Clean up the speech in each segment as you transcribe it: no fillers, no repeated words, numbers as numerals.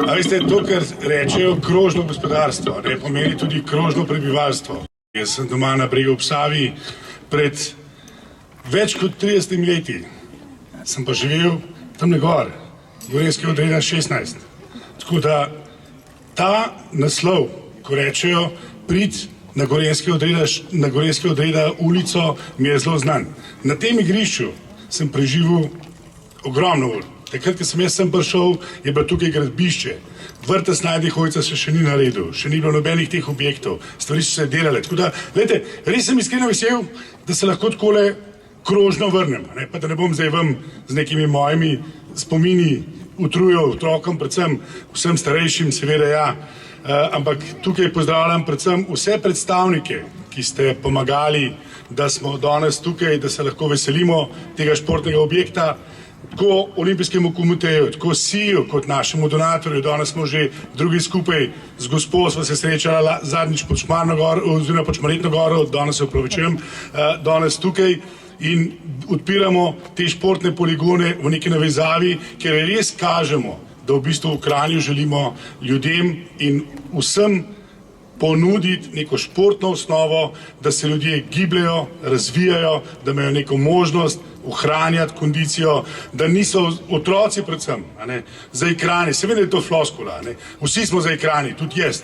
A veste, to, kar rečejo krožno gospodarstvo, ne pomeni tudi krožno prebivalstvo. Jaz sem doma na Bregu ob Savi pred več kot 30 leti. Sem pa živel tam gor, Gorenjskega odreda 16. Tako da ta naslov, ko rečejo prid na Gorenjskega odreda ulico, mi je zelo znan. Na tem igrišču sem preživel ogromno ur. Takrat, ko sem jaz sem prišel, je bilo tukaj gradbišče. Vrtec Najde Hojca se še ni naredil, še ni bilo nobenih teh objektov, stvari so se delale. Tako da, gledajte, res sem iskreno vesel, da se lahko takole krožno vrnem, ne? Pa da ne bom zdaj vam z nekimi mojimi spomini utrujal otrokom, predvsem vsem starejšim, seveda ja, ampak tukaj pozdravljam predvsem vse predstavnike, ki ste pomagali, da smo danes tukaj, da se lahko veselimo tega športnega objekta, tako Olimpijskemu komiteju, tako SIJ-u kot našemu donatorju. Danes smo že drugi skupaj z gospo, sva se srečala zadnjič pod Šmarno goro, oziroma pod Šmarjetno goro, danes se opravičujem, danes tukaj in odpiramo te športne poligone v neki navezavi, ker res kažemo, da v bistvu v Kranju želimo ljudem in vsem ponuditi neko športno osnovo, da se ljudje gibljajo, razvijajo, da imajo neko možnost ohranjati kondicijo, da niso otroci predvsem za ekrani, seveda je to floskula, vsi smo za ekrani, tudi jaz,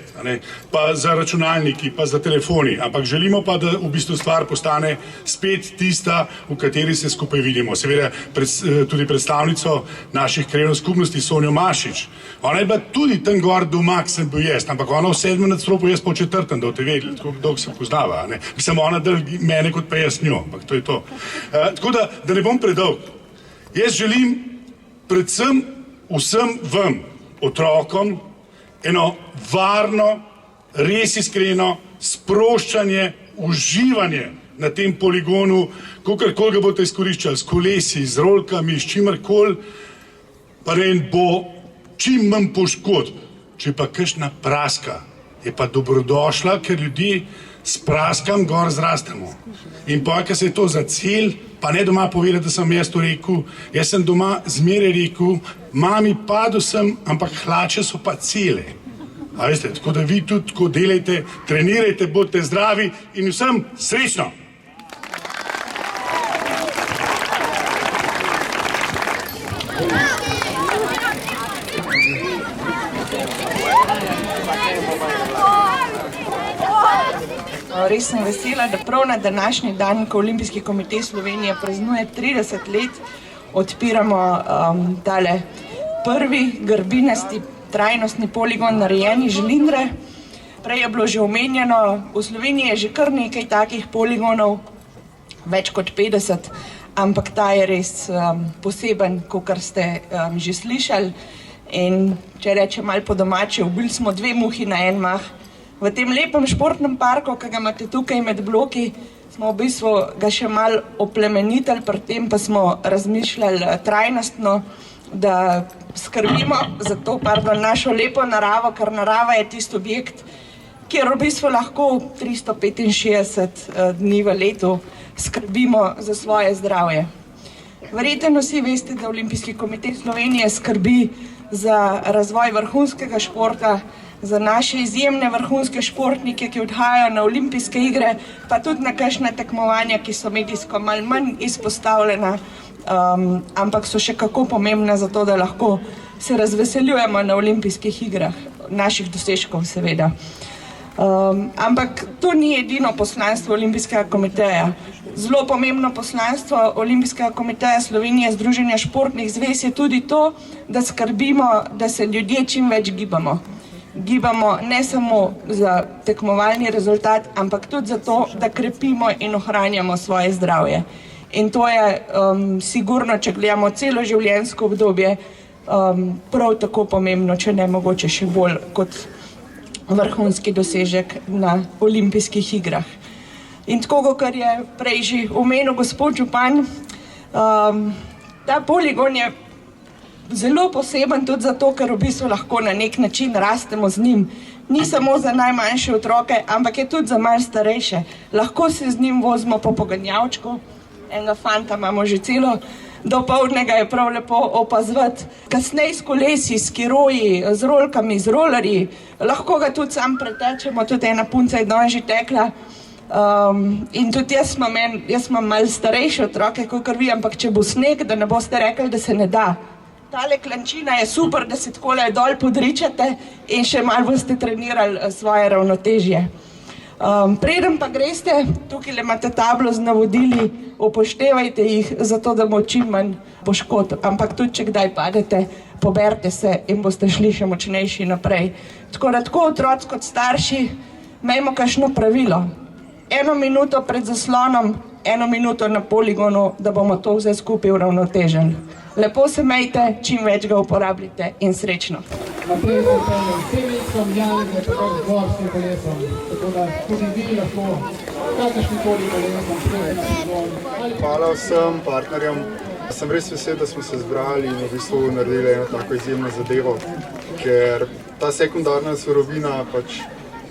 pa za računalniki, pa za telefoni, ampak želimo pa, da v bistvu stvar postane spet tista, v kateri se skupaj vidimo. Seveda tudi predstavnico naših krajevnih skupnosti, Sonjo Mašič, ona je bila tudi tam gor doma, ki sem bil jaz, ampak ona v 7. nadstropju, jaz pa v 4., da boste vedeli, tako dolgo se poznava, mislim, ona del mene kot pa jaz njo, ampak to je to. Tako da ne bom predolg. Jaz želim predvsem vsem vam, otrokom, eno varno, res iskreno sproščanje, uživanje na tem poligonu, kakorkoli ga boste izkoriščali, s kolesi, z rolkami, s čimerkoli, pa ne bo čim manj poškodb. Če pa kakšna praska, je pa dobrodošla, ker ljudi s praskam gor zrastemo. In pa, ker se je to za cilj, pa ne doma povedati, da sem jaz to rekel, jaz sem doma zmeraj rekel, mami padel sem, ampak hlače so pa cele. A veste, tako da vi tudi tako delajte, trenirajte, bodite zdravi in vsem srečno! Res sem vesela, da prav na današnji dan, ko Olimpijski komitej Slovenije praznuje 30 let, odpiramo tale prvi grbinasti trajnostni poligon narejeni žlindre. Prej je bilo že omenjeno, v Sloveniji je že kar nekaj takih poligonov, več kot 50, ampak ta je res poseben, kakor ste že slišali. In če rečem malo po domače, ubili smo 2 muhi na en mah. V tem lepem športnem parku, ki ga imate tukaj med bloki, smo v bistvu ga še malo oplemenitili, pri tem pa smo razmišljali trajnostno, da skrbimo za to našo lepo naravo, ker narava je tisti objekt, kjer v bistvu lahko 365 dni v letu skrbimo za svoje zdravje. Verjetno vsi veste, da Olimpijski komitej Slovenije skrbi za razvoj vrhunskega športa, za naše izjemne vrhunske športnike, ki odhajajo na olimpijske igre, pa tudi na kakšna tekmovanja, ki so medijsko malo manj izpostavljena, ampak so še kako pomembna za to, da lahko se razveseljujemo na olimpijskih igrah, naših dosežkov seveda. Ampak to ni edino poslanstvo Olimpijskega komiteja. Zelo pomembno poslanstvo Olimpijskega komiteja Slovenije, Združenja športnih zvez, je tudi to, da skrbimo, da se ljudje čim več gibamo. Gibamo ne samo za tekmovalni rezultat, ampak tudi za to, da krepimo in ohranjamo svoje zdravje. In to je sigurno, če gledamo celo življenjsko obdobje, prav tako pomembno, če ne mogoče še bolj kot vrhunski dosežek na olimpijskih igrah. In tako, kot je prej že omenil gospod župan, ta poligon je zelo poseben tudi zato, ker v bistvu lahko na nek način rastemo z njim. Ni samo za najmanjše otroke, ampak je tudi za malo starejše. Lahko se z njim vozimo po poganjavčku, enega fanta imamo že celo dopoldne ga je prav lepo opazovati. Kasneje s kolesi, s skiroji, z rolkami, z rolerji, lahko ga tudi sam pretečemo, tudi ena punca je danes že tekla. In tudi jaz imam malo starejše otroke, kakor vi, ampak če bo sneg, da ne boste rekli, da se ne da. Tale klančina je super, da se takole dol podričate in še malo boste trenirali svoje ravnotežje. Preden pa greste, tukaj imate tablo z navodili, upoštevajte jih, zato da bo čim manj poškodb. Ampak tudi, če kdaj padete, poberite se in boste šli še močnejši naprej. Tako da tako otroci kot starši, imejmo kakšno pravilo. 1 minuto pred zaslonom, 1 minuto na poligonu, da bomo to vse skupaj uravnotežili. Lepo se mejte, čim več ga uporabljite in srečno. Naprej se peljem s Femicom, Jan je tako z dvorskim kolesom, tako da tudi vi lahko kakršnikoli kolesom sprejeti na sezono. Hvala vsem partnerjem. Sem res vesel, da smo se zbrali in v bistvu naredili eno tako izjemno zadevo, ker ta sekundarna surovina pač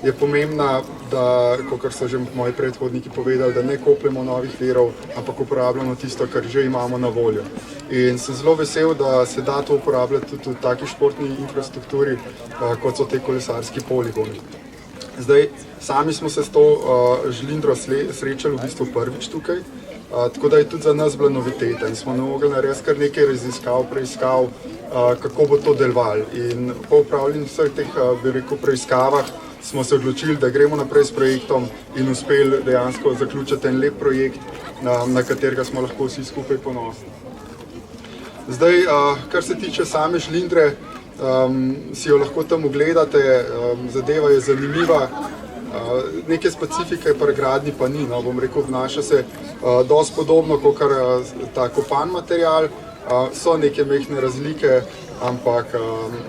je pomembna, da, kot so že moji predhodniki povedali, da ne kopljemo novih virov, ampak uporabljamo tisto, kar že imamo na voljo. In sem zelo vesel, da se da to uporabljati tudi v taki športni infrastrukturi, kot so te kolesarski poligoni. Zdaj, sami smo se s to žlindro srečali v bistvu prvič tukaj, tako da je tudi za nas bila noviteta in smo mogli narediti kar nekaj raziskav, preiskav, kako bo to delovalo. In po upravljanju vseh teh, bi rekel, preiskavah smo se odločili, da gremo naprej s projektom in uspeli dejansko zaključiti en lep projekt, na katerega smo lahko vsi skupaj ponosni. Zdaj, kar se tiče same žlindre, si jo lahko tam ogledate, zadeva je zanimiva, neke specifike pri gradnji pa ni, no, bom rekel, obnaša se dosti podobno kot ta kopan material, so neke mehne razlike, ampak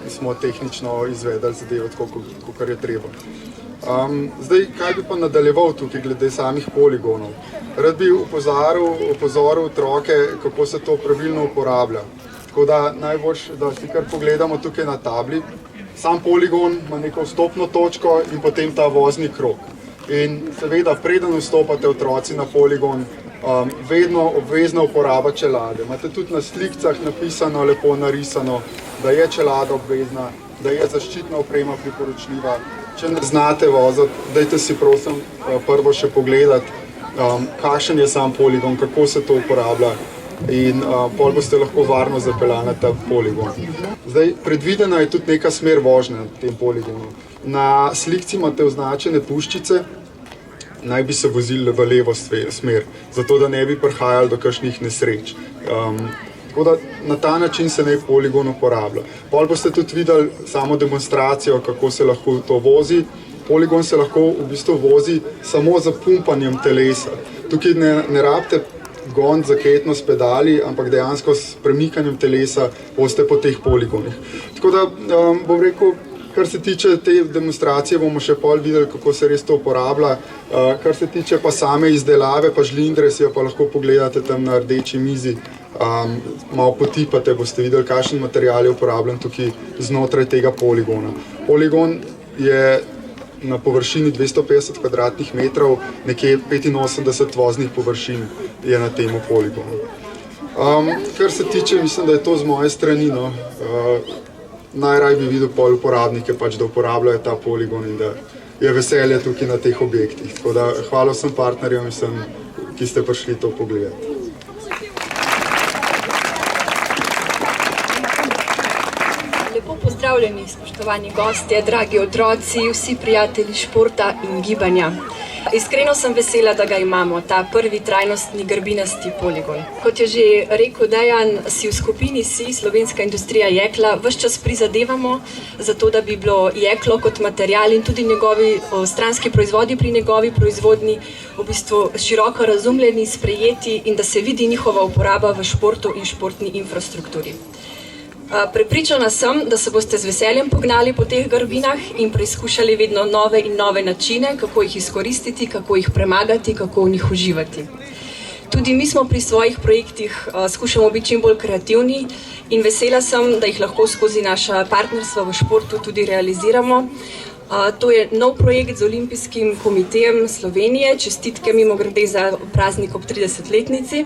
smo tehnično izvedeli zadevo tako, kot je treba. Zdaj, kaj bi pa nadaljeval tukaj glede samih poligonov? Rad bi opozoril otroke, kako se to pravilno uporablja. Tako da najboljše, da si kar pogledamo tukaj na tabli. Sam poligon ima neko vstopno točko in potem ta vozni krog. In seveda, preden vstopate otroci na poligon, vedno obvezna uporaba čelade. Imate tudi na slikicah napisano, lepo narisano, da je čelada obvezna, da je zaščitna oprema priporočljiva. Če ne znate voziti, dajte si prosim prvo še pogledati, kakšen je sam poligon, kako se to uporablja in pol boste lahko varno zapeljali na ta poligon. Zdaj, predvidena je tudi neka smer vožnje na tem poligonu. Na slikci imate označene puščice, naj bi se vozili v levo smer, zato da ne bi prihajali do kakšnih nesreč. Tako da na ta način se naj poligon uporablja. Pol boste tudi videli samo demonstracijo, kako se lahko to vozi. Poligon se lahko v bistvu vozi samo z pumpanjem telesa. Tukaj ne rabite goniti zaketno s pedali, ampak dejansko s premikanjem telesa boste po teh poligonih. Tako da bom rekel, kar se tiče te demonstracije, bomo še pol videli, kako se res to uporablja. Kar se tiče pa same izdelave, pa žlindre, si jo pa lahko pogledate tam na rdeči mizi. Malo potipate, boste videli, kakšen material je uporabljen tukaj znotraj tega poligona. Poligon je na površini 250 kvadratnih metrov, nekje 85 voznih površin je na tem poligonu. Kar se tiče, mislim, da je to z moje strani, no. Najraj bi videl pol uporabnike, pač, da uporabljajo ta poligon in da je veselje tukaj na teh objektih. Tako da hvala vsem partnerjem, ki ste prišli to pogledati. Lepo pozdravljeni, spoštovani gostje, dragi otroci, vsi prijatelji športa in gibanja. Iskreno sem vesela, da ga imamo, ta prvi trajnostni grbinasti poligon. Kot je že rekel Dejan, si v skupini SI, Slovenska industrija jekla, ves čas prizadevamo za to, da bi bilo jeklo kot material in tudi njegovi stranski proizvodi pri njegovi proizvodnji v bistvu široko razumljeni, sprejeti in da se vidi njihova uporaba v športu in športni infrastrukturi. Prepričana sem, da se boste z veseljem pognali po teh grbinah in preizkušali vedno nove in nove načine, kako jih izkoristiti, kako jih premagati, kako v njih uživati. Tudi mi smo pri svojih projektih skušamo biti čim bolj kreativni in vesela sem, da jih lahko skozi naša partnerstva v športu tudi realiziramo. To je nov projekt z Olimpijskim komitejem Slovenije, čestitke mimogrede za praznik ob 30-letnici.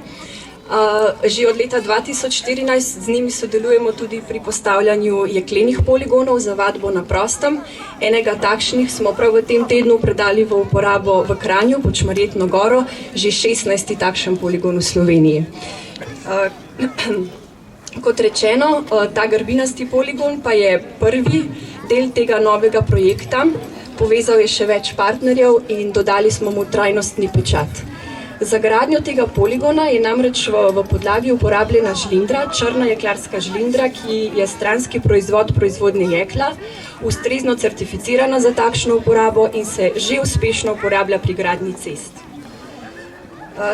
Že od leta 2014 z njimi sodelujemo tudi pri postavljanju jeklenih poligonov za vadbo na prostem. Enega takšnih smo prav v tem tednu predali v uporabo v Kranju pod Šmarjetno goro, že 16. takšen poligon v Sloveniji. Kot rečeno, ta grbinasti poligon pa je prvi del tega novega projekta. Povezal je še več partnerjev in dodali smo mu trajnostni pečat. Za gradnjo tega poligona je namreč v podlagi uporabljena žlindra, črna jeklarska žlindra, ki je stranski proizvod proizvodnje jekla, ustrezno certificirana za takšno uporabo in se že uspešno uporablja pri gradnji cest.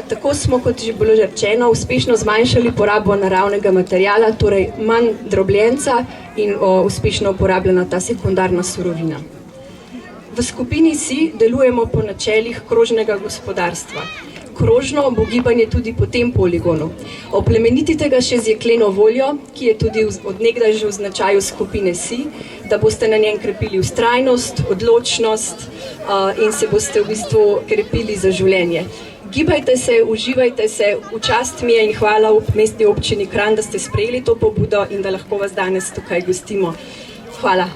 Tako smo, kot že bilo rečeno, uspešno zmanjšali porabo naravnega materiala, torej manj drobljenca in uspešno uporabljena ta sekundarna surovina. V skupini SI delujemo po načelih krožnega gospodarstva. Krožno bo gibanje tudi po tem poligonu. Oplemenitite ga še z jekleno voljo, ki je tudi od nekdaj že v značaju skupine SI, da boste na njem krepili vztrajnost, odločnost in se boste v bistvu krepili za življenje. Gibajte se, uživajte se, v čast mi je in hvala mestni občini Kranj, da ste sprejeli to pobudo in da lahko vas danes tukaj gostimo. Hvala.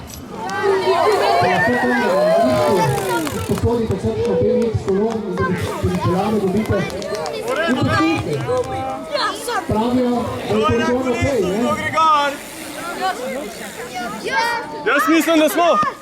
Jaz mislim, da smo.